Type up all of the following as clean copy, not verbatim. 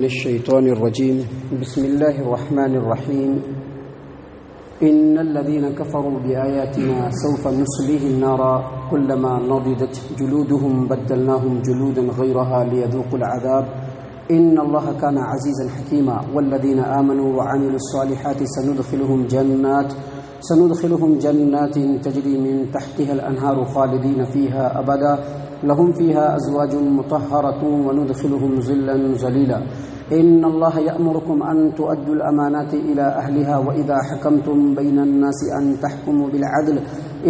الشيطان الرجيم بسم الله الرحمن الرحيم إن الذين كفروا بآياتنا سوف نصليهم نارا كلما نضجت جلودهم بدلناهم جلودا غيرها ليذوقوا العذاب إن الله كان عزيزا حكيما والذين آمنوا وعملوا الصالحات سندخلهم جنات تجري من تحتها الأنهار خالدين فيها أبدا لهم فيها أزواج مطهرة وندخلهم ظلا ظليلا إن الله يأمركم أن تؤدوا الأمانات إلى أهلها وإذا حكمتم بين الناس أن تحكموا بالعدل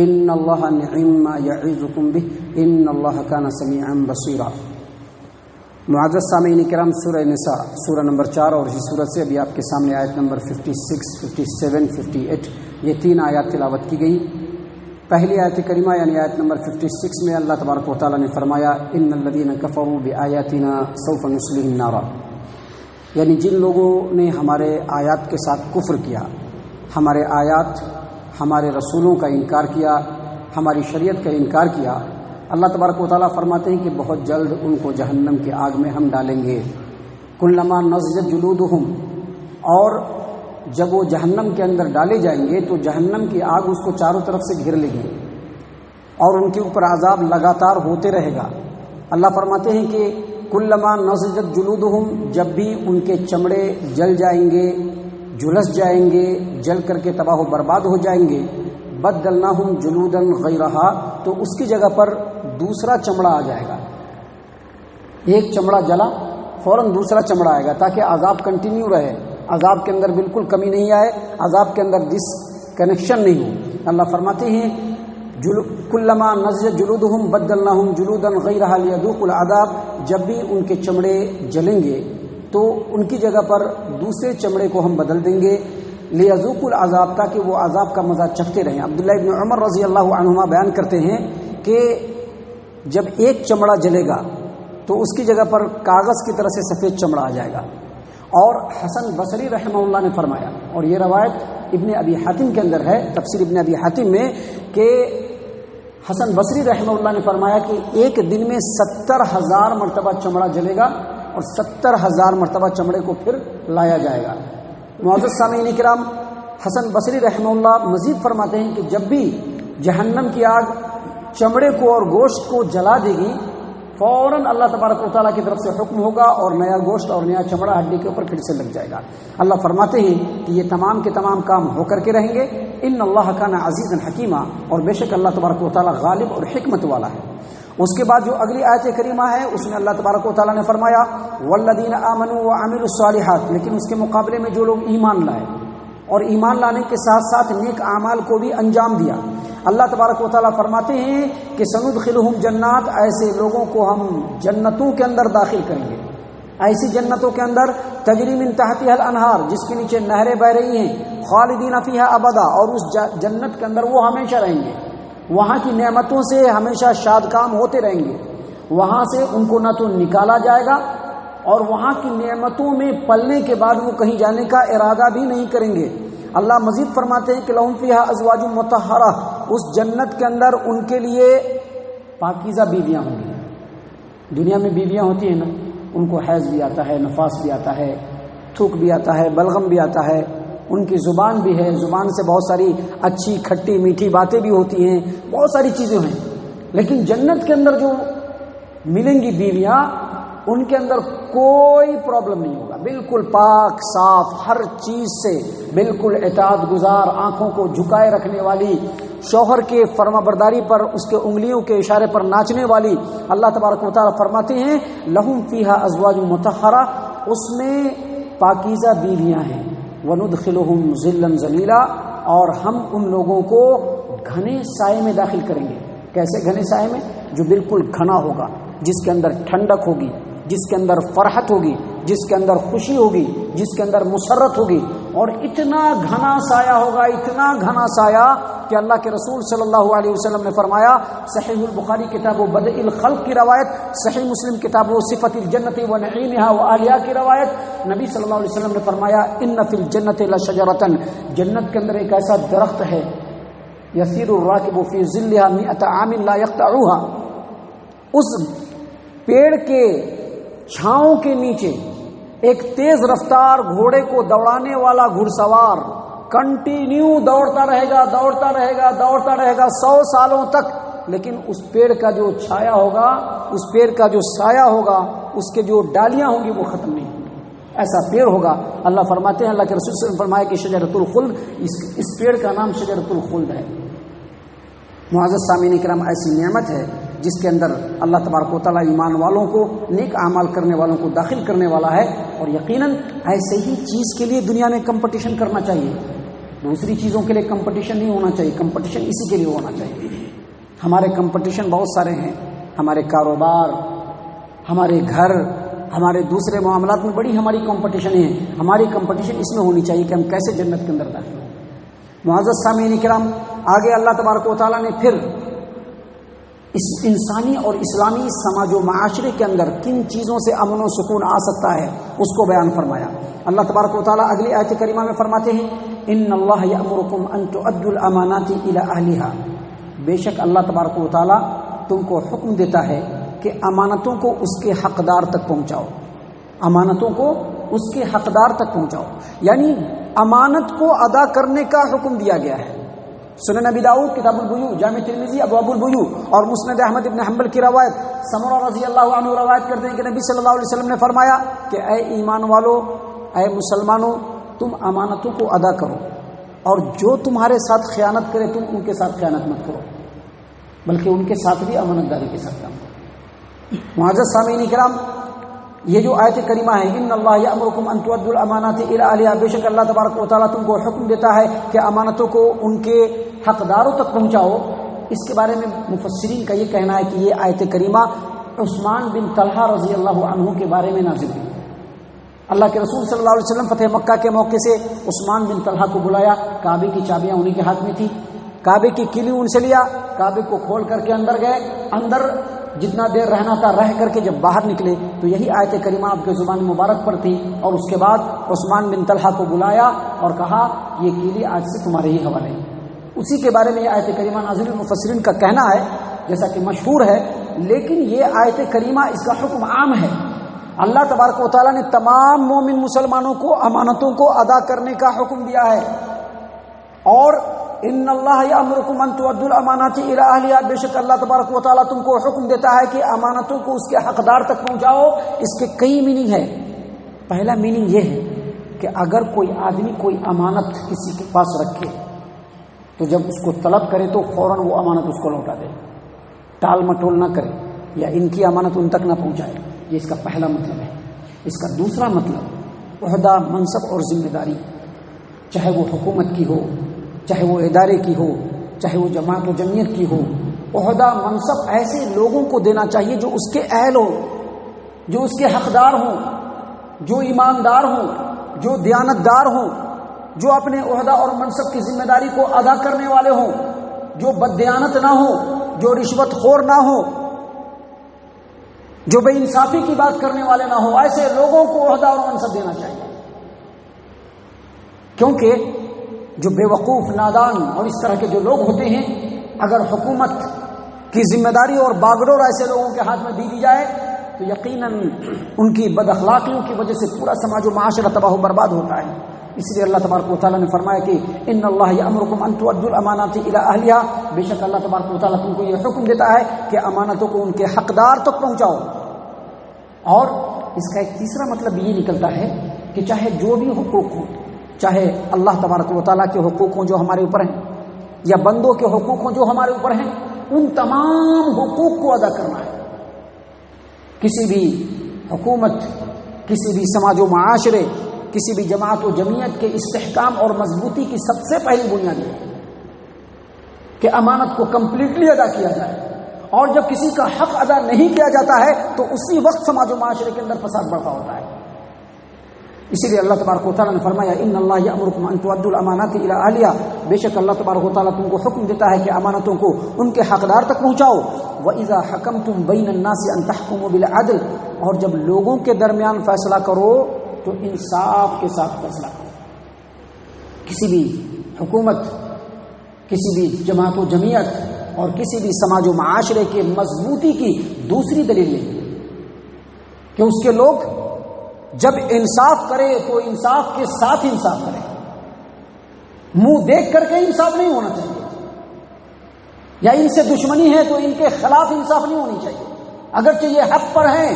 إن الله نعم ما يعظكم به إن الله كان سميعا بصيرا۔ معزز سامعین کرام، سورہ نساء سورہ نمبر 4 اور اسی سورت سے ابھی آپ کے سامنے آیت نمبر 56, 57, 58 یہ 3 آیات تلاوت کی گئی۔ پہلی آیت کریمہ یعنی آیت نمبر 56 میں اللہ تبارک و تعالیٰ نے فرمایا ان الذین کفروا بآیاتنا سوف نصلیہم نارا، یعنی جن لوگوں نے ہمارے آیات کے ساتھ کفر کیا، ہمارے آیات ہمارے رسولوں کا انکار کیا، ہماری شریعت کا انکار کیا، اللہ تبارک و تعالیٰ فرماتے ہیں کہ بہت جلد ان کو جہنم کی آگ میں ہم ڈالیں گے۔ کلما نضجت جلودہم، اور جب وہ جہنم کے اندر ڈالے جائیں گے تو جہنم کی آگ اس کو چاروں طرف سے گھیر لے گی اور ان کے اوپر عذاب لگاتار ہوتے رہے گا۔ اللہ فرماتے ہیں کہ کلما نضجت جلودہم، جب بھی ان کے چمڑے جل جائیں گے، جھلس جائیں گے، جل کر کے تباہ و برباد ہو جائیں گے، بدلناہم جلودا غیرہا، تو اس کی جگہ پر دوسرا چمڑا آ جائے گا۔ ایک چمڑا جلا فوراً دوسرا چمڑا آئے گا تاکہ عذاب کنٹینیو رہے، عذاب کے اندر بالکل کمی نہیں آئے، عذاب کے اندر ڈس کنیکشن نہیں ہو۔ اللہ فرماتے ہیں کلما نضجت جلودہم بدلناہم جلودا غیرہا لیذوقوا العذاب، جب بھی ان کے چمڑے جلیں گے تو ان کی جگہ پر دوسرے چمڑے کو ہم بدل دیں گے، لیذوقوا العذاب، تاکہ وہ عذاب کا مزہ چکھتے رہیں۔ عبداللہ ابن عمر رضی اللہ عنہما بیان کرتے ہیں کہ جب ایک چمڑا جلے گا تو اس کی جگہ پر کاغذ کی طرح سے سفید چمڑا آ جائے گا۔ اور حسن بصری رحمہ اللہ نے فرمایا، اور یہ روایت ابن ابی حاتم کے اندر ہے، تفسیر ابن ابی حاتم میں، کہ حسن بصری رحمہ اللہ نے فرمایا کہ ایک دن میں 70,000 مرتبہ چمڑا جلے گا اور 70,000 مرتبہ چمڑے کو پھر لایا جائے گا۔ معزز سامعین کرام، حسن بصری رحمہ اللہ مزید فرماتے ہیں کہ جب بھی جہنم کی آگ چمڑے کو اور گوشت کو جلا دے گی، فوراً اللہ تبارک و تعالیٰ کی طرف سے حکم ہوگا اور نیا گوشت اور نیا چمڑا ہڈی کے اوپر پھر سے لگ جائے گا۔ اللہ فرماتے ہیں کہ یہ تمام کے تمام کام ہو کر کے رہیں گے۔ ان اللہ کان عزیزا حکیما، اور بے شک اللہ تبارک و تعالیٰ غالب اور حکمت والا ہے۔ اس کے بعد جو اگلی آیت کریمہ ہے اس میں اللہ تبارک و تعالیٰ نے فرمایا والذین آمنوا وعملوا الصالحات، لیکن اس کے مقابلے میں جو لوگ ایمان لائے اور ایمان لانے کے ساتھ ساتھ نیک اعمال کو بھی انجام دیا، اللہ تبارک و تعالیٰ فرماتے ہیں کہ سندخلہم جنات، ایسے لوگوں کو ہم جنتوں کے اندر داخل کریں گے، ایسی جنتوں کے اندر تجری من تحتها الانہار، جس کے نیچے نہریں بہ رہی ہیں، خالدین فیہا ابدا، اور اس جنت کے اندر وہ ہمیشہ رہیں گے، وہاں کی نعمتوں سے ہمیشہ شاد کام ہوتے رہیں گے، وہاں سے ان کو نہ تو نکالا جائے گا اور وہاں کی نعمتوں میں پلنے کے بعد وہ کہیں جانے کا ارادہ بھی نہیں کریں گے۔ اللہ مزید فرماتے ہیں کہ لہم فیہا ازواج مطہرہ، اس جنت کے اندر ان کے لیے پاکیزہ بیویاں ہوں گی۔ دنیا میں بیویاں ہوتی ہیں نا، ان کو حیض بھی آتا ہے، نفاس بھی آتا ہے، تھوک بھی آتا ہے، بلغم بھی آتا ہے، ان کی زبان بھی ہے، زبان سے بہت ساری اچھی کھٹی میٹھی باتیں بھی ہوتی ہیں، بہت ساری چیزیں ہیں، لیکن جنت کے اندر جو ملیں گی بیویاں، ان کے اندر کوئی پرابلم نہیں ہوگا، بالکل پاک صاف، ہر چیز سے بالکل اطاعت گزار، آنکھوں کو جھکائے رکھنے والی، شوہر کے فرما برداری پر اس کے انگلیوں کے اشارے پر ناچنے والی۔ اللہ تبارک و تعالیٰ فرماتے ہیں لہم فیہا ازواج مطہرہ، اس میں پاکیزہ بیویاں ہیں، وندخلہم ظلا ظلیلا، اور ہم ان لوگوں کو گھنے سائے میں داخل کریں گے۔ کیسے گھنے سائے میں؟ جو بالکل گھنا ہوگا، جس کے اندر ٹھنڈک ہوگی، جس کے اندر فرحت ہوگی، جس کے اندر خوشی ہوگی، جس کے اندر مسرت ہوگی، اور اتنا گھنا سایہ ہوگا، اتنا گھنا سایہ کہ اللہ کے رسول صلی اللہ علیہ وسلم نے فرمایا، صحیح البخاری کتاب و بدء الخلق کی روایت، صحیح مسلم کتاب و صفت الجنت و نعیمها و آلیہا کی روایت، نبی صلی اللہ علیہ وسلم نے فرمایا ان فی الجنت لشجرۃ، جنت کے اندر ایک ایسا درخت ہے، یسیر الراکب فی ظلها 100 عام لا یقطعها، اس پیڑ کے چھاؤں کے نیچے ایک تیز رفتار گھوڑے کو دوڑانے والا گھڑ سوار کنٹینیو دوڑتا رہے گا 100 سالوں تک، لیکن اس پیڑ کا جو چھایا ہوگا، اس پیڑ کا جو سایہ ہوگا، اس کے جو ڈالیاں ہوں گی وہ ختم نہیں ہوں گی، ایسا پیڑ ہوگا۔ اللہ فرماتے ہیں، اللہ کے رسول صلی اللہ علیہ وسلم فرمایا کہ شجرۃ الخلد، اس پیڑ کا نام شجرۃ الخلد ہے۔ معزز سامعین کرام، ایسی نعمت ہے جس کے اندر اللہ تبارک و تعالیٰ ایمان والوں کو، نیک اعمال کرنے والوں کو داخل کرنے والا ہے، اور یقیناً ایسے ہی چیز کے لیے دنیا میں کمپٹیشن کرنا چاہیے، دوسری چیزوں کے لیے کمپٹیشن نہیں ہونا چاہیے، کمپٹیشن اسی کے لیے ہونا چاہیے۔ ہمارے کمپٹیشن بہت سارے ہیں، ہمارے کاروبار، ہمارے گھر، ہمارے دوسرے معاملات میں بڑی ہماری کمپٹیشن ہے، ہماری کمپٹیشن اس میں ہونی چاہیے کہ ہم کیسے جنت کے اندر داخل ہوں۔ معزز سامعین کرام، آگے اللہ تبارک و تعالیٰ نے پھر اس انسانی اور اسلامی سماج و معاشرے کے اندر کن چیزوں سے امن و سکون آ سکتا ہے اس کو بیان فرمایا۔ اللہ تبارک و تعالیٰ اگلی آیت کریمہ میں فرماتے ہیں، ان اللہ یأمرکم ان تؤدوا الامانات الی اہلہا، بے شک اللہ تبارک و تعالیٰ تم کو حکم دیتا ہے کہ امانتوں کو اس کے حقدار تک پہنچاؤ، امانتوں کو اس کے حقدار تک پہنچاؤ، یعنی امانت کو ادا کرنے کا حکم دیا گیا ہے۔ سنن نبی داؤد کتاب البیوع، جامع ترمذی ابواب البیوع اور مسند احمد ابن حنبل کی روایت، سمرہ رضی اللہ عنہ روایت کرتے ہیں کہ نبی صلی اللہ علیہ وسلم نے فرمایا کہ اے ایمان والو، اے مسلمانوں، تم امانتوں کو ادا کرو، اور جو تمہارے ساتھ خیانت کرے تم ان کے ساتھ خیانت مت کرو، بلکہ ان کے ساتھ بھی امانت داری کے ساتھ کام کرو۔ معزز سامعین کرام، یہ جو آیت کریمہ ہے، ان اللہ یأمرکم ان تؤدوا الامانات الی اہلہا، بے شک اللہ تبارک و تعالیٰ تم کو حکم دیتا ہے کہ امانتوں کو ان کے حقداروں تک پہنچاؤ، اس کے بارے میں مفسرین کا یہ کہنا ہے کہ یہ آیت کریمہ عثمان بن طلحہ رضی اللہ عنہ کے بارے میں نازل ہوئی۔ اللہ کے رسول صلی اللہ علیہ وسلم فتح مکہ کے موقع سے عثمان بن طلحہ کو بلایا، کعبے کی چابیاں انہی کے ہاتھ میں تھی، کعبے کی کیلی ان سے لیا، کعبے کو کھول کر کے اندر گئے، اندر جتنا دیر رہنا تھا رہ کر کے جب باہر نکلے تو یہی آیت کریمہ آپ کے زبان مبارک پر تھی، اور اس کے بعد عثمان بن طلحہ کو بلایا اور کہا یہ کیلی آج سے تمہارے ہی حوالے، اسی کے بارے میں یہ آیت کریمہ نازل ہوئی۔ مفسرین کا کہنا ہے، جیسا کہ مشہور ہے، لیکن یہ آیت کریمہ اس کا حکم عام ہے، اللہ تبارک و تعالیٰ نے تمام مومن مسلمانوں کو امانتوں کو ادا کرنے کا حکم دیا ہے، اور ان اللہ یأمرکم ان تؤدوا الامانات الی اہلہا، بے شک اللہ تبارک و تعالیٰ تم کو حکم دیتا ہے کہ امانتوں کو اس کے حقدار تک پہنچاؤ۔ اس کے کئی میننگ ہے۔ پہلا میننگ یہ ہے کہ اگر کوئی آدمی کوئی امانت کسی کے پاس رکھے تو جب اس کو طلب کرے تو فوراً وہ امانت اس کو لوٹا دے، ٹال مٹول نہ کرے یا ان کی امانت ان تک نہ پہنچائے، یہ اس کا پہلا مطلب ہے۔ اس کا دوسرا مطلب عہدہ، منصب اور ذمہ داری، چاہے وہ حکومت کی ہو، چاہے وہ ادارے کی ہو، چاہے وہ جماعت و جمعیت کی ہو، عہدہ منصب ایسے لوگوں کو دینا چاہیے جو اس کے اہل ہوں، جو اس کے حقدار ہوں، جو ایماندار ہوں، جو دیانتدار ہوں، جو اپنے عہدہ اور منصب کی ذمہ داری کو ادا کرنے والے ہوں، جو بددیانت نہ ہوں، جو رشوت خور نہ ہوں، جو بے انصافی کی بات کرنے والے نہ ہوں، ایسے لوگوں کو عہدہ اور منصب دینا چاہیے، کیونکہ جو بے وقوف، نادان اور اس طرح کے جو لوگ ہوتے ہیں، اگر حکومت کی ذمہ داری اور باگڈور ایسے لوگوں کے ہاتھ میں دی جائے تو یقیناً ان کی بد اخلاقیوں کی وجہ سے پورا سماج و معاشرہ تباہ و برباد ہوتا ہے۔ اس لیے اللہ تبارک و تعالیٰ نے فرمایا کہ ان اللہ یأمرکم ان تؤدوا الامانات الی اہلہا، بے شک اللہ تبارک و تعالیٰ تم کو یہ حکم دیتا ہے کہ امانتوں کو ان کے حقدار تک پہنچاؤ۔ اور اس کا ایک تیسرا مطلب یہ نکلتا ہے کہ چاہے جو بھی حقوق ہوں، چاہے اللہ تبارک و تعالیٰ کے حقوق ہوں جو ہمارے اوپر ہیں، یا بندوں کے حقوق ہوں جو ہمارے اوپر ہیں، ان تمام حقوق کو ادا کرنا ہے۔ کسی بھی حکومت، کسی بھی سماج و معاشرے، کسی بھی جماعت و جمعیت کے استحکام اور مضبوطی کی سب سے پہلی بنیاد ہے کہ امانت کو کمپلیٹلی ادا کیا جائے، اور جب کسی کا حق ادا نہیں کیا جاتا ہے تو اسی وقت سماج و معاشرے کے اندر فساد بڑھتا ہوتا ہے۔ اسی لیے اللہ تبارک و تعالیٰ نے فرمایا ان اللہ یأمرکم ان تؤدوا الامانات الی اہلہا، بے شک اللہ تبارک و تعالیٰ تم کو حکم دیتا ہے کہ امانتوں کو ان کے حقدار تک پہنچاؤ۔ وَإِذَا حَكَمْتُمْ بَيْنَ النَّاسِ أَن تَحْكُمُوا بِالْعَدْلِ، اور جب لوگوں کے درمیان فیصلہ کرو تو انصاف کے ساتھ فیصلہ کرو۔ کسی بھی حکومت، کسی بھی جماعت و جمعیت اور کسی بھی سماج و معاشرے کے مضبوطی کی دوسری دلیل یہ کہ اس کے لوگ جب انصاف کرے تو انصاف کے ساتھ انصاف کرے، منہ دیکھ کر کے انصاف نہیں ہونا چاہیے، یا ان سے دشمنی ہے تو ان کے خلاف انصاف نہیں ہونی چاہیے، اگرچہ یہ حق پر ہیں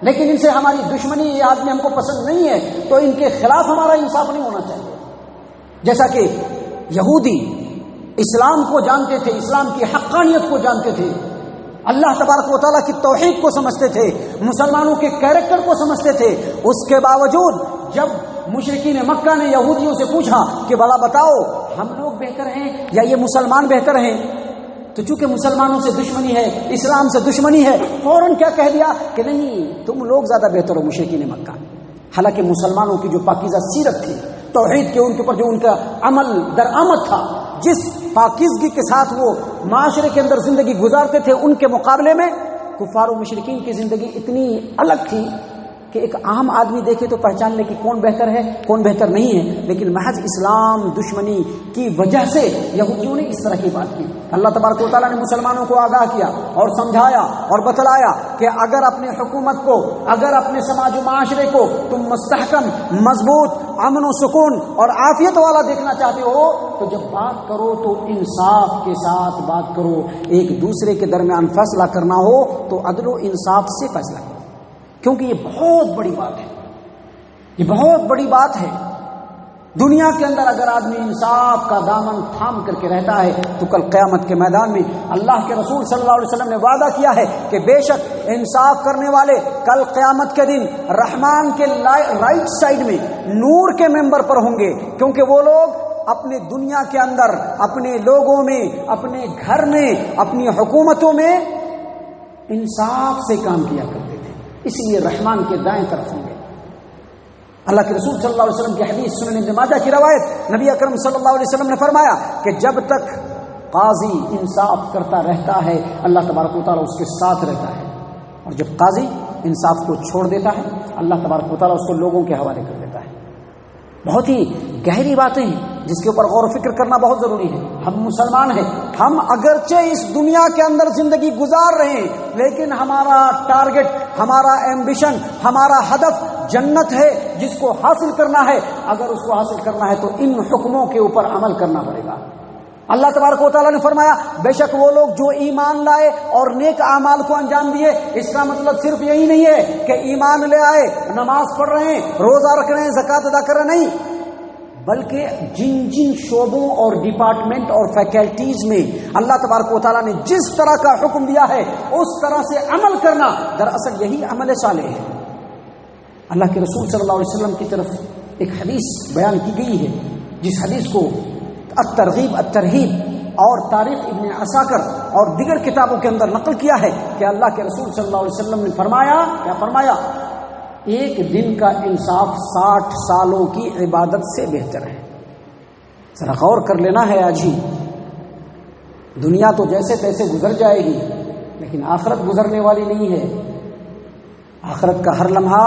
لیکن ان سے ہماری دشمنی، یہ آدمی ہم کو پسند نہیں ہے تو ان کے خلاف ہمارا انصاف نہیں ہونا چاہیے۔ جیسا کہ یہودی اسلام کو جانتے تھے، اسلام کی حقانیت کو جانتے تھے، اللہ تبارک و تعالیٰ کی توحید کو سمجھتے تھے، مسلمانوں کے کیریکٹر کو سمجھتے تھے، اس کے باوجود جب مشرکین مکہ نے یہودیوں سے پوچھا کہ بھلا بتاؤ ہم لوگ بہتر ہیں یا یہ مسلمان بہتر ہیں، تو چونکہ مسلمانوں سے دشمنی ہے، اسلام سے دشمنی ہے، فوراً کیا کہہ دیا کہ نہیں تم لوگ زیادہ بہتر ہو مشرکین مکہ۔ حالانکہ مسلمانوں کی جو پاکیزہ سیرت تھی، توحید کے ان کے اوپر جو ان کا عمل درآمد تھا، جس پاکیزگی کے ساتھ وہ معاشرے کے اندر زندگی گزارتے تھے، ان کے مقابلے میں کفار و مشرکین کی زندگی اتنی الگ تھی کہ ایک عام آدمی دیکھے تو پہچان لے کہ کون بہتر ہے کون بہتر نہیں ہے، لیکن محض اسلام دشمنی کی وجہ سے یہودیوں نے اس طرح کی بات کی۔ اللہ تبارک و تعالیٰ نے مسلمانوں کو آگاہ کیا اور سمجھایا اور بتلایا کہ اگر اپنے حکومت کو، اگر اپنے سماج و معاشرے کو تم مستحکم، مضبوط، امن و سکون اور عافیت والا دیکھنا چاہتے ہو تو جب بات کرو تو انصاف کے ساتھ بات کرو، ایک دوسرے کے درمیان فیصلہ کرنا ہو تو عدل و انصاف سے فیصلہ کرو، کیونکہ یہ بہت بڑی بات ہے، یہ بہت بڑی بات ہے۔ دنیا کے اندر اگر آدمی انصاف کا دامن تھام کر کے رہتا ہے تو کل قیامت کے میدان میں اللہ کے رسول صلی اللہ علیہ وسلم نے وعدہ کیا ہے کہ بے شک انصاف کرنے والے کل قیامت کے دن رحمان کے رائٹ سائڈ میں نور کے ممبر پر ہوں گے، کیونکہ وہ لوگ اپنے دنیا کے اندر، اپنے لوگوں میں، اپنے گھر میں، اپنی حکومتوں میں انصاف سے کام کیا کرتے تھے، اس لیے رحمان کے دائیں طرف ہوں گے۔ اللہ کے رسول صلی اللہ علیہ وسلم کی حدیث سنن ابن ماجہ کی روایت، نبی اکرم صلی اللہ علیہ وسلم نے فرمایا کہ جب تک قاضی انصاف کرتا رہتا ہے اللہ تبارک و تعالیٰ اس کے ساتھ رہتا ہے، اور جب قاضی انصاف کو چھوڑ دیتا ہے اللہ تبارک و تعالیٰ اس کو لوگوں کے حوالے کر دیتا ہے۔ بہت ہی گہری باتیں ہیں جس کے اوپر غور و فکر کرنا بہت ضروری ہے۔ ہم مسلمان ہیں، ہم اگرچہ اس دنیا کے اندر زندگی گزار رہے ہیں لیکن ہمارا ٹارگٹ، ہمارا ایمبیشن، ہمارا ہدف جنت ہے جس کو حاصل کرنا ہے۔ اگر اس کو حاصل کرنا ہے تو ان حکموں کے اوپر عمل کرنا پڑے گا۔ اللہ تبارک و تعالیٰ نے فرمایا بے شک وہ لوگ جو ایمان لائے اور نیک اعمال کو انجام دیے، اس کا مطلب صرف یہی نہیں ہے کہ ایمان لے آئے، نماز پڑھ رہے ہیں، روزہ رکھ رہے ہیں، زکوٰۃ ادا کر رہے ہیں، نہیں، بلکہ جن جن شعبوں اور ڈپارٹمنٹ اور فیکلٹیز میں اللہ تبارک و تعالیٰ نے جس طرح کا حکم دیا ہے اس طرح سے عمل کرنا، دراصل یہی عمل صالح ہے۔ اللہ کے رسول صلی اللہ علیہ وسلم کی طرف ایک حدیث بیان کی گئی ہے، جس حدیث کو الترغیب الترہیب اور تاریخ ابن عساکر اور دیگر کتابوں کے اندر نقل کیا ہے کہ اللہ کے رسول صلی اللہ علیہ وسلم نے فرمایا، کیا فرمایا؟ ایک دن کا انصاف 60 سالوں کی عبادت سے بہتر ہے۔ ذرا غور کر لینا ہے، آج ہی دنیا تو جیسے تیسے گزر جائے گی لیکن آخرت گزرنے والی نہیں ہے۔ آخرت کا ہر لمحہ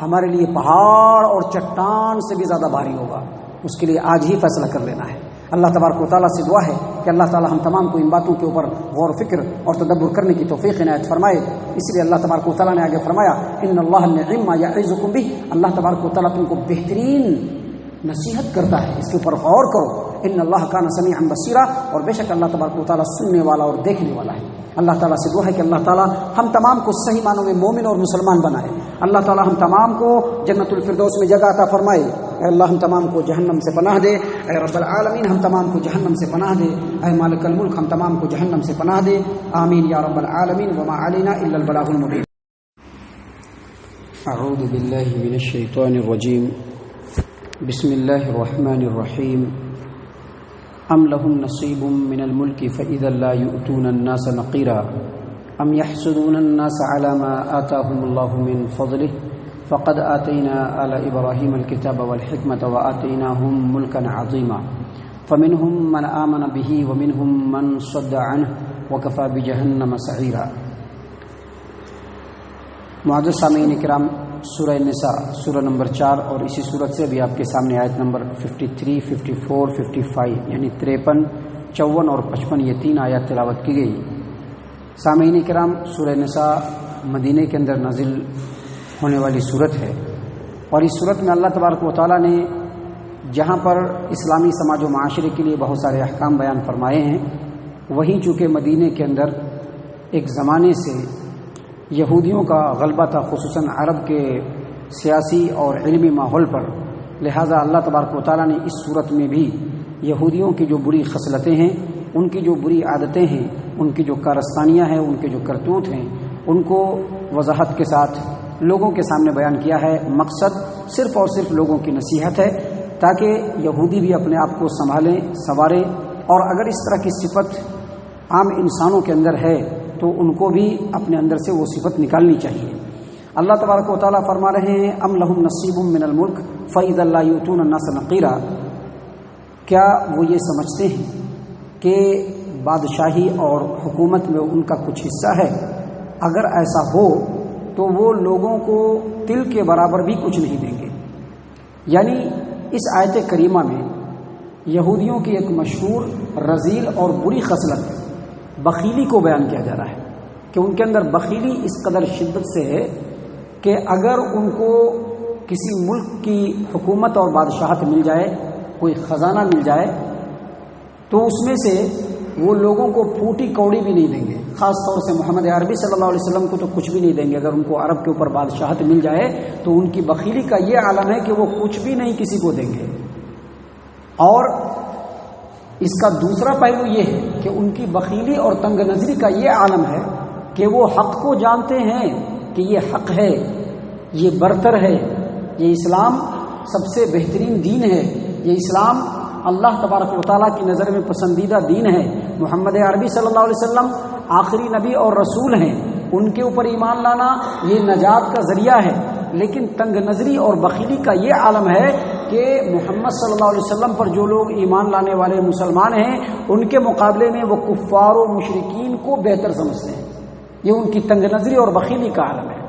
ہمارے لیے پہاڑ اور چٹان سے بھی زیادہ بھاری ہوگا، اس کے لیے آج ہی فیصلہ کر لینا ہے۔ اللہ تبارک و تعالیٰ سے دعا ہے کہ اللہ تعالیٰ ہم تمام کو ان باتوں کے اوپر غور و فکر اور تدبر کرنے کی توفیق عنایت فرمائے۔ اس لیے اللہ تبارک و تعالیٰ نے آگے فرمایا ان اللہ نعم ما یعظکم بہ، اللہ تبارک و تعالیٰ تم کو بہترین نصیحت کرتا ہے، اس کے اوپر غور کرو۔ ان اللہ کان سمیعا بصیرا، اور بے شک اللہ تبارک و تعالیٰ سننے والا اور دیکھنے والا ہے۔ اللہ تعالیٰ سے دعا ہے کہ اللہ تعالیٰ ہم تمام کو صحیح معنوں میں مومن اور مسلمان بنائے۔ اللہ تعالیٰ ہم تمام کو جنت الفردوس میں جگہ عطا فرمائے۔ اے اللہ ہم تمام کو جہنم سے پناہ دے، اے رب العالمین ہم تمام کو جہنم سے پناہ دے، اے مالک الملک ہم تمام کو جہنم سے پناہ دے، آمین یا رب العالمین۔ وما علینا الا البلاغ المبین۔ اعوذ باللہ من الشیطان الرجیم، بسم اللہ الرحمن الرحیم۔ ام لهم نصیب من الملک فاذا لا یؤتون الناس نقیرا ام يحسدون الناس على ما آتاهم الله من فضله فقد آتينا آل إبراهيم الكتاب والحكمة وآتيناهم ملكا عظيما فمنهم من آمن به ومنهم من صد عنه وكفى بجهنم سعيرا۔ معزز سامعین کرام، سورہ نساء سورہ نمبر 4 اور اسی صورت سے بھی آپ کے سامنے آیت نمبر 53، 54، 55 یعنی 53، 54 اور 55 یہ 3 آیات تلاوت کی گئی۔ سامعین کرام، سورہ نساء مدینے کے اندر نازل ہونے والی صورت ہے۔ اور اس صورت میں اللہ تبارک و تعالیٰ نے جہاں پر اسلامی سماج و معاشرے کے لیے بہت سارے احکام بیان فرمائے ہیں، وہیں چونکہ مدینے کے اندر ایک زمانے سے یہودیوں کا غلبہ تھا، خصوصاً عرب کے سیاسی اور علمی ماحول پر، لہٰذا اللہ تبارک و تعالیٰ نے اس صورت میں بھی یہودیوں کی جو بری خصلتیں ہیں، ان کی جو بری عادتیں ہیں، ان کی جو کارستانیاں ہیں، ان کے جو کرتوت ہیں، ان کو وضاحت کے ساتھ لوگوں کے سامنے بیان کیا ہے۔ مقصد صرف اور صرف لوگوں کی نصیحت ہے تاکہ یہودی بھی اپنے آپ کو سنبھالیں، سنواریں، اور اگر اس طرح کی صفت عام انسانوں کے اندر ہے تو ان کو بھی اپنے اندر سے وہ صفت نکالنی چاہیے۔ اللہ تبارک و تعالیٰ فرما رہے ہیں ام لہم نصیب من الملک فاذا لا یؤتون الناس نقیرا، کیا وہ یہ سمجھتے ہیں کہ بادشاہی اور حکومت میں ان کا کچھ حصہ ہے؟ اگر ایسا ہو تو وہ لوگوں کو تل کے برابر بھی کچھ نہیں دیں گے۔ یعنی اس آیت کریمہ میں یہودیوں کی ایک مشہور رذیل اور بری خصلت بخیلی کو بیان کیا جا رہا ہے کہ ان کے اندر بخیلی اس قدر شدت سے ہے کہ اگر ان کو کسی ملک کی حکومت اور بادشاہت مل جائے، کوئی خزانہ مل جائے، تو اس میں سے وہ لوگوں کو پھوٹی کوڑی بھی نہیں دیں گے۔ خاص طور سے محمد عربی صلی اللہ علیہ وسلم کو تو کچھ بھی نہیں دیں گے۔ اگر ان کو عرب کے اوپر بادشاہت مل جائے تو ان کی بخیلی کا یہ عالم ہے کہ وہ کچھ بھی نہیں کسی کو دیں گے۔ اور اس کا دوسرا پہلو یہ ہے کہ ان کی بخیلی اور تنگ نظری کا یہ عالم ہے کہ وہ حق کو جانتے ہیں کہ یہ حق ہے، یہ برتر ہے، یہ اسلام سب سے بہترین دین ہے، یہ اسلام اللہ تبارک و تعالیٰ کی نظر میں پسندیدہ دین ہے، محمد عربی صلی اللہ علیہ وسلم آخری نبی اور رسول ہیں، ان کے اوپر ایمان لانا یہ نجات کا ذریعہ ہے۔ لیکن تنگ نظری اور بخیلی کا یہ عالم ہے کہ محمد صلی اللہ علیہ وسلم پر جو لوگ ایمان لانے والے مسلمان ہیں ان کے مقابلے میں وہ کفار و مشرکین کو بہتر سمجھتے ہیں۔ یہ ان کی تنگ نظری اور بخیلی کا عالم ہے۔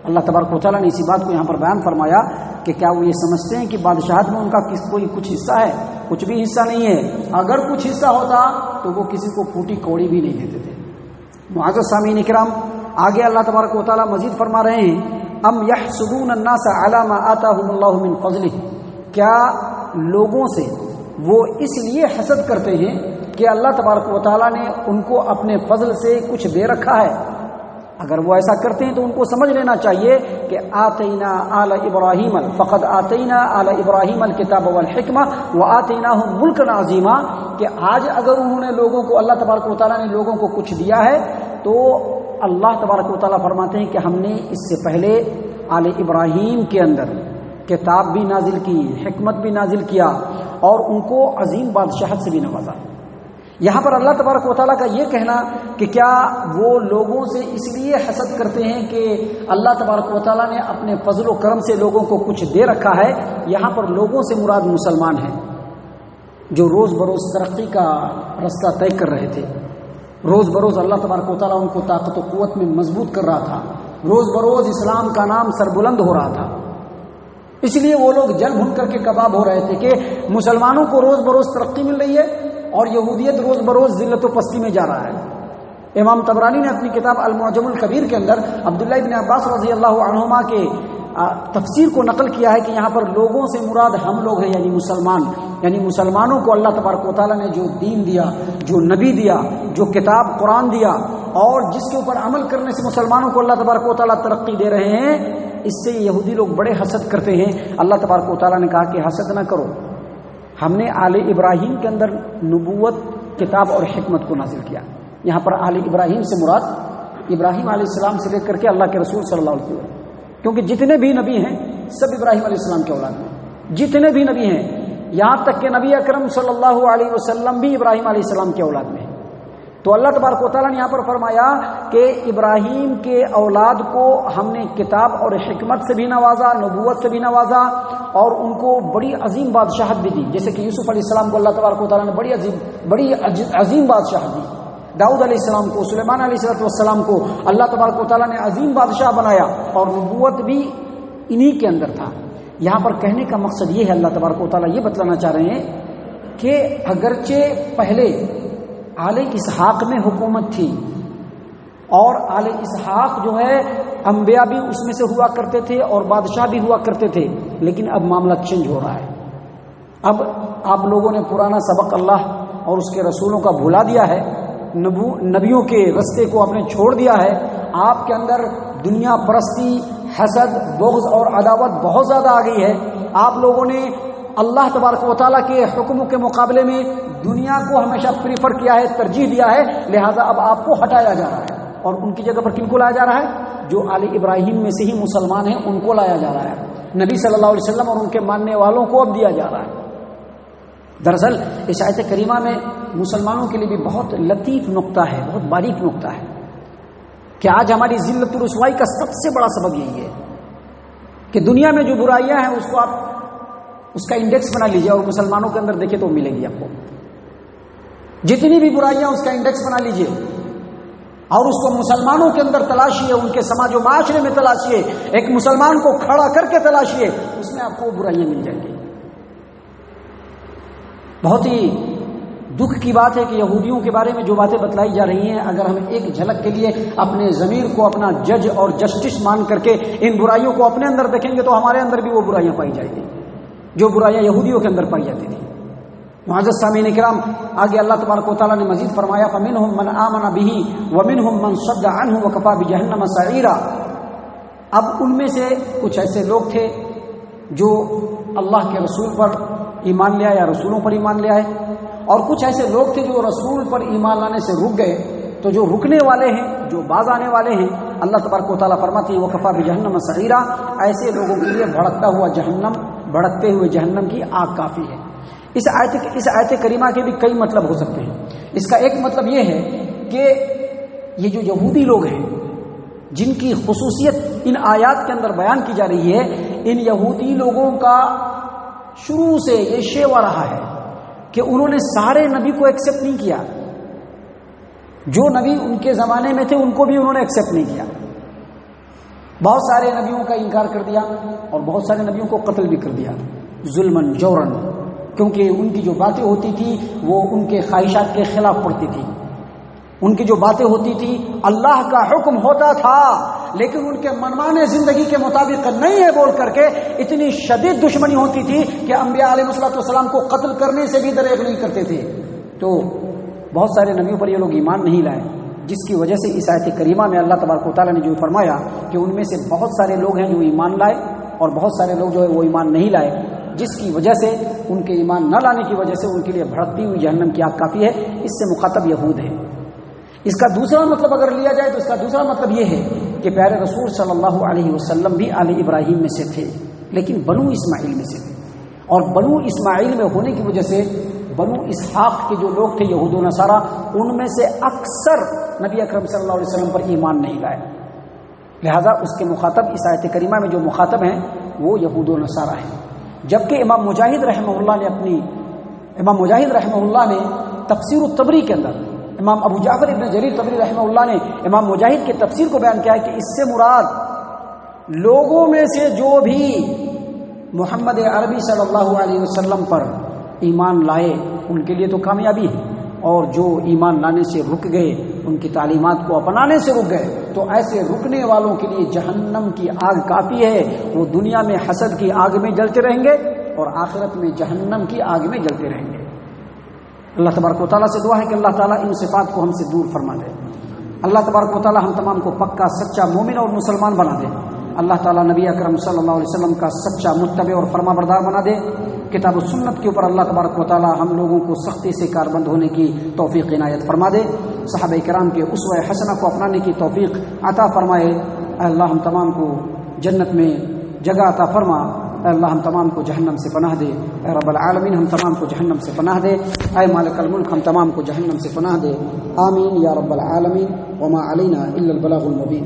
اللہ تبارک و تعالیٰ نے اسی بات کو یہاں پر بیان فرمایا کہ کیا وہ یہ سمجھتے ہیں کہ بادشاہت میں ان کا کوئی کچھ حصہ ہے؟ کچھ بھی حصہ نہیں ہے۔ اگر کچھ حصہ ہوتا تو وہ کسی کو پھوٹی کوڑی بھی نہیں دیتے تھے۔ معزز سامعین اکرام، آگے اللہ تبارک و تعالیٰ مزید فرما رہے ہیں ام یحسدون الناس علی ما آتاہم اللہ من فضلہ، کیا لوگوں سے وہ اس لیے حسد کرتے ہیں کہ اللہ تبارک و تعالیٰ نے ان کو اپنے فضل سے کچھ دے رکھا ہے؟ اگر وہ ایسا کرتے ہیں تو ان کو سمجھ لینا چاہیے کہ آتینا آل ابراہیم فقد آتینا آل ابراہیم الکتاب والحکمہ وآتیناہم ملکا عظیما، کہ آج اگر انہوں نے لوگوں کو، اللہ تبارک و تعالیٰ نے لوگوں کو کچھ دیا ہے تو اللہ تبارک و تعالیٰ فرماتے ہیں کہ ہم نے اس سے پہلے آل ابراہیم کے اندر کتاب بھی نازل کی، حکمت بھی نازل کیا، اور ان کو عظیم بادشاہت سے بھی نوازا۔ یہاں پر اللہ تبارک و تعالیٰ کا یہ کہنا کہ کیا وہ لوگوں سے اس لیے حسد کرتے ہیں کہ اللہ تبارک و تعالیٰ نے اپنے فضل و کرم سے لوگوں کو کچھ دے رکھا ہے، یہاں پر لوگوں سے مراد مسلمان ہیں جو روز بروز ترقی کا رستہ طے کر رہے تھے۔ روز بروز اللہ تبارک و تعالیٰ ان کو طاقت و قوت میں مضبوط کر رہا تھا، روز بروز اسلام کا نام سربلند ہو رہا تھا، اس لیے وہ لوگ جل بھن کر کے کباب ہو رہے تھے کہ مسلمانوں کو روز بروز ترقی مل رہی ہے اور یہودیت روز بروز ذلت و پستی میں جا رہا ہے۔ امام طبرانی نے اپنی کتاب المعجم الکبیر کے اندر عبداللہ ابن عباس رضی اللہ عنہما کے تفسیر کو نقل کیا ہے کہ یہاں پر لوگوں سے مراد ہم لوگ ہیں، یعنی مسلمان، یعنی مسلمانوں کو اللہ تبارک و تعالیٰ نے جو دین دیا، جو نبی دیا، جو کتاب قرآن دیا، اور جس کے اوپر عمل کرنے سے مسلمانوں کو اللہ تبارک و تعالیٰ ترقی دے رہے ہیں، اس سے یہودی لوگ بڑے حسد کرتے ہیں۔ اللہ تبارک و تعالیٰ نے کہا کہ حسد نہ کرو، ہم نے آل ابراہیم کے اندر نبوت، کتاب اور حکمت کو نازل کیا۔ یہاں پر آل ابراہیم سے مراد ابراہیم علیہ السلام سے لے کر کے اللہ کے رسول صلی اللہ علیہ وسلم، کیونکہ جتنے بھی نبی ہیں سب ابراہیم علیہ السلام کے اولاد میں، جتنے بھی نبی ہیں، یہاں تک کہ نبی اکرم صلی اللہ علیہ وسلم بھی ابراہیم علیہ السلام کے اولاد میں ہیں۔ تو اللہ تبارک و تعالیٰ نے یہاں پر فرمایا کہ ابراہیم کے اولاد کو ہم نے کتاب اور حکمت سے بھی نوازا، نبوت سے بھی نوازا، اور ان کو بڑی عظیم بادشاہت بھی دی، جیسے کہ یوسف علیہ السلام کو اللہ تبارک و تعالیٰ نے بڑی عظیم بادشاہت دی، داؤد علیہ السلام کو، سلیمان علیہ السلام کو اللہ تبارک و تعالیٰ نے عظیم بادشاہ بنایا، اور نبوت بھی انہی کے اندر تھا۔ یہاں پر کہنے کا مقصد یہ ہے، اللہ تبارک و تعالیٰ یہ بتلانا چاہ رہے ہیں کہ اگرچہ پہلے آل اسحاق میں حکومت تھی، اور آل اسحاق جو ہے انبیاء بھی اس میں سے ہوا کرتے تھے اور بادشاہ بھی ہوا کرتے تھے، لیکن اب معاملہ چینج ہو رہا ہے۔ اب آپ لوگوں نے پرانا سبق اللہ اور اس کے رسولوں کا بھلا دیا ہے، نبیوں کے رستے کو آپ نے چھوڑ دیا ہے، آپ کے اندر دنیا پرستی، حسد، بغض اور عداوت بہت زیادہ آ گئی ہے۔ آپ لوگوں نے اللہ تبارک و تعالیٰ کے حکموں کے مقابلے میں دنیا کو ہمیشہ پریفر کیا ہے، ترجیح دیا ہے، لہذا اب آپ کو ہٹایا جا رہا ہے، اور ان کی جگہ پر کن کو لایا جا رہا ہے؟ جو آل ابراہیم میں سے ہی مسلمان ہیں ان کو لایا جا رہا ہے، نبی صلی اللہ علیہ وسلم اور ان کے ماننے والوں کو اب دیا جا رہا ہے۔ دراصل اس آیت کریمہ میں مسلمانوں کے لیے بھی بہت لطیف نقطہ ہے، بہت باریک نقطہ ہے کہ آج ہماری ذلت و رسوائی کا سب سے بڑا سبب یہی ہے کہ دنیا میں جو برائیاں ہیں اس کو آپ اس کا انڈیکس بنا لیجئے اور مسلمانوں کے اندر دیکھیں تو ملے گی آپ کو، جتنی بھی برائیاں اس کا انڈیکس بنا لیجئے اور اس کو مسلمانوں کے اندر تلاشیے، ان کے سماج و معاشرے میں تلاشیے، ایک مسلمان کو کھڑا کر کے تلاشیے، اس میں آپ کو برائیاں مل جائیں گی۔ بہت ہی دکھ کی بات ہے کہ یہودیوں کے بارے میں جو باتیں بتلائی جا رہی ہیں، اگر ہم ایک جھلک کے لیے اپنے ضمیر کو اپنا جج اور جسٹس مان کر کے ان برائیوں کو اپنے اندر دیکھیں گے تو ہمارے اندر بھی وہ برائیاں پائی جائیں گی جو برائیاں یہودیوں کے اندر پائی جاتی تھیں۔ معزز سامعین کرام، آگے اللہ تبارک و تعالیٰ نے مزید فرمایا فَمِنْهُمْ مَنْ آمَنَ بِهِ وَمِنْهُمْ مَنْ صَدَّ عَنْهُ وَكَفَى بِجَهَنَّمَ سَعِيرًا۔ اب ان میں سے کچھ ایسے لوگ تھے جو اللہ کے رسول پر ایمان لے آئے یا رسولوں پر ایمان لے آئے، اور کچھ ایسے لوگ تھے جو رسول پر ایمان لانے سے رک گئے۔ تو جو رکنے والے ہیں، جو باز آنے والے ہیں، اللہ تبارک و تعالیٰ فرماتی ہے وَكَفَى بِجَهَنَّمَ سَعِيرًا، ایسے لوگوں کے لیے بھڑکتا ہوا جہنم، بھڑکتے ہوئے جہنم کی آگ کافی ہے۔ اس آیت کریمہ کے بھی کئی مطلب ہو سکتے ہیں۔ اس کا ایک مطلب یہ ہے کہ یہ جو یہودی لوگ ہیں جن کی خصوصیت ان آیات کے اندر بیان کی جا رہی ہے، ان یہودی لوگوں کا شروع سے یہ شیوا رہا ہے کہ انہوں نے سارے نبی کو ایکسیپٹ نہیں کیا، جو نبی ان کے زمانے میں تھے ان کو بھی انہوں نے ایکسیپٹ نہیں کیا، بہت سارے نبیوں کا انکار کر دیا اور بہت سارے نبیوں کو قتل بھی کر دیا ظلماً جوراً، کیونکہ ان کی جو باتیں ہوتی تھی وہ ان کے خواہشات کے خلاف پڑتی تھی، ان کی جو باتیں ہوتی تھی اللہ کا حکم ہوتا تھا لیکن ان کے منمانے زندگی کے مطابق نہیں ہے بول کر کے اتنی شدید دشمنی ہوتی تھی کہ انبیاء علیہ الصلوۃ والسلام کو قتل کرنے سے بھی دریغ نہیں کرتے تھے۔ تو بہت سارے نبیوں پر یہ لوگ ایمان نہیں لائے، جس کی وجہ سے اس آیت کریمہ میں اللہ تبارک و تعالیٰ نے جو فرمایا کہ ان میں سے بہت سارے لوگ ہیں جو ایمان لائے اور بہت سارے لوگ جو ہے وہ ایمان نہیں لائے، جس کی وجہ سے ان کے ایمان نہ لانے کی وجہ سے ان کے لیے بھڑکتی ہوئی جہنم کی آگ کافی ہے۔ اس سے مخاطب یہود ہے۔ اس کا دوسرا مطلب اگر لیا جائے تو اس کا دوسرا مطلب یہ ہے کہ پیارے رسول صلی اللہ علیہ وسلم بھی آل ابراہیم میں سے تھے لیکن بنو اسماعیل میں سے تھے، اور بنو اسماعیل میں ہونے کی وجہ سے بنو اسحاق کے جو لوگ تھے یہود و نصارہ، ان میں سے اکثر نبی اکرم صلی اللہ علیہ وسلم پر ایمان نہیں لائے، لہذا اس کے مخاطب اس آیت کریمہ میں جو مخاطب ہیں وہ یہود و نصارہ ہیں۔ جبکہ امام مجاہد رحمہ اللہ نے تفسیر الطبری کے اندر، امام ابو جعفر ابن جریر طبری رحمہ اللہ نے امام مجاہد کی تفسیر کو بیان کیا ہے کہ اس سے مراد لوگوں میں سے جو بھی محمد عربی صلی اللہ علیہ وسلم پر ایمان لائے ان کے لیے تو کامیابی ہے، اور جو ایمان لانے سے رک گئے، ان کی تعلیمات کو اپنانے سے رک گئے، تو ایسے رکنے والوں کے لیے جہنم کی آگ کافی ہے، وہ دنیا میں حسد کی آگ میں جلتے رہیں گے اور آخرت میں جہنم کی آگ میں جلتے رہیں گے۔ اللہ تبارک و تعالیٰ سے دعا ہے کہ اللہ تعالیٰ ان صفات کو ہم سے دور فرما دے۔ اللہ تبارک و تعالیٰ ہم تمام کو پکا سچا مومن اور مسلمان بنا دے۔ اللہ تعالیٰ نبی اکرم صلی اللہ علیہ وسلم کا سچا متبع اور فرما بردار بنا دے۔ کتاب و سنت کے اوپر اللہ تبارک و تعالیٰ ہم لوگوں کو سختی سے کاربند ہونے کی توفیق عنایت فرما دے۔ صحابہ کرام کے اسوہ حسنہ کو اپنانے کی توفیق عطا فرمائے۔ اے اللہ ہم تمام کو جنت میں جگہ عطا فرما۔ اے اللہ ہم تمام کو جہنم سے پناہ دے۔ اے رب العالمین ہم تمام کو جہنم سے پناہ دے۔ اے مالک الملک ہم تمام کو جہنم سے پناہ دے۔ آمین یا رب العالمین۔ وما علینا الا البلاغ المبین۔